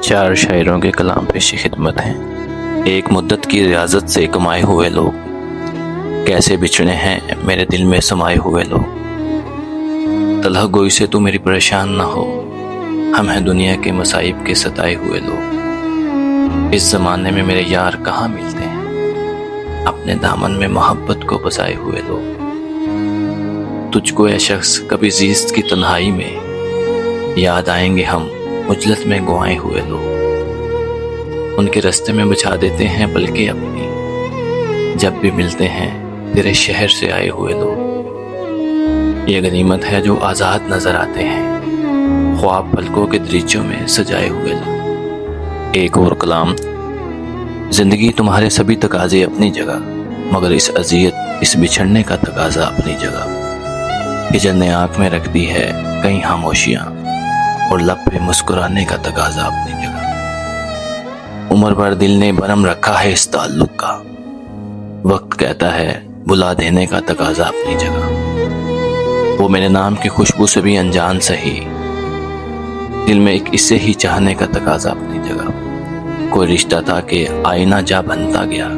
चार शायरों के कलाम पेश खिदमत हैं। एक मुद्दत की रियाजत से कमाए हुए लोग, कैसे बिछड़े हैं मेरे दिल में समाये हुए लोग। तलह गोई से तू मेरी परेशान ना हो, हम हैं दुनिया के मसाइब के सताए हुए लोग। इस ज़माने में मेरे यार कहाँ मिलते हैं, अपने दामन में मोहब्बत को बसाए हुए लोग। तुझको ए शख्स कभी ज़ीस्त की तन्हाई में याद आएंगे हम, उजलत में गुआए हुए लोग। उनके रास्ते में बिछा देते हैं बल्कि अपनी, जब भी मिलते हैं तेरे शहर से आए हुए लोग। ये गनीमत है जो आज़ाद नजर आते हैं, ख्वाब पलकों के दरीचों में सजाए हुए लोग। एक और कलाम। जिंदगी तुम्हारे सभी तकाजे अपनी जगह, मगर इस अजियत इस बिछड़ने का तकाजा अपनी जगह। हिजर ने आँख में रख दी है कई खामोशियाँ, और लब पे मुस्कुराने का तकाजा अपनी जगह। उम्र भर दिल ने बरम रखा है इस ताल्लुक का, वक्त कहता है बुला देने का तकाजा अपनी जगह। वो मेरे नाम की खुशबू से भी अनजान सही, दिल में एक इससे ही चाहने का तकाजा अपनी जगह। कोई रिश्ता था कि आईना जा बनता गया,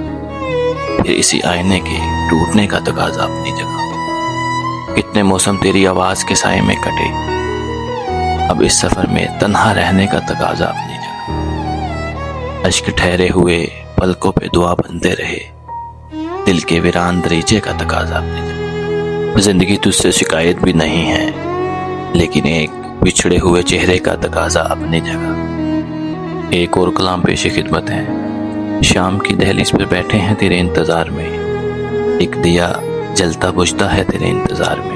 फिर इसी आईने के टूटने का तकाजा अपनी जगह। कितने मौसम तेरी आवाज के साए में कटे, अब इस सफर में तन्हा रहने का तकाजा अपनी जगह। अश्क ठहरे हुए पलकों पे दुआ बनते रहे, दिल के वीरान दरीचे का तकाजा अपनी जगह। जिंदगी तुझसे शिकायत भी नहीं है, लेकिन एक बिछड़े हुए चेहरे का तकाजा अपनी जगह। एक और कलाम पेश खिदमत है। शाम की दहलीज पर बैठे हैं तेरे इंतजार में, एक दिया जलता बुझता है तेरे इंतजार में।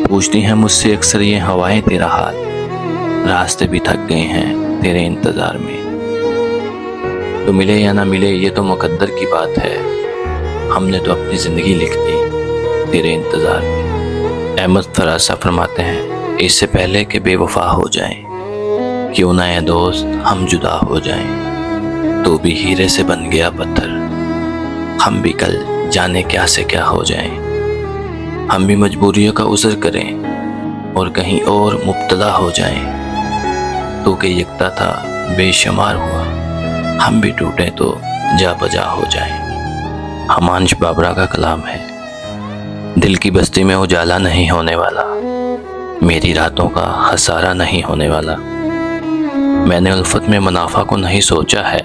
पूछती हैं मुझसे अक्सर ये हवाएं तेरा हाल, रास्ते भी थक गए हैं तेरे इंतजार में। तो मिले या ना मिले ये तो मुकद्दर की बात है, हमने तो अपनी जिंदगी लिख दी तेरे इंतजार में। अहमद फराज फरमाते हैं, इससे पहले कि बेवफा हो जाएं, क्यों ना ये दोस्त हम जुदा हो जाएं। तो भी हीरे से बन गया पत्थर, हम भी कल जाने क्या से क्या हो जाएं। हम भी मजबूरियों का उज़र करें और कहीं और मुब्तला हो जाएं। तो कि यकता था बेशुमार हुआ, हम भी टूटे तो जा बजा हो जाएं। हमांश बाबरा का कलाम है। दिल की बस्ती में उजाला नहीं होने वाला, मेरी रातों का हसारा नहीं होने वाला। मैंने उल्फत में मुनाफा को नहीं सोचा है,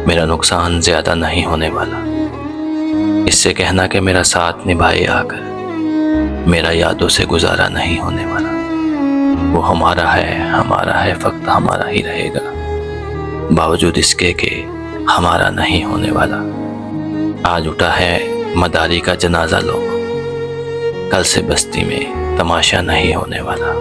मेरा नुकसान ज्यादा नहीं होने वाला। इससे कहना कि मेरा साथ निभाए आकर, मेरा यादों से गुजारा नहीं होने वाला। वो हमारा है, फक्त हमारा ही रहेगा, बावजूद इसके कि हमारा नहीं होने वाला। आज उठा है मदारी का जनाजा लोगों, कल से बस्ती में तमाशा नहीं होने वाला।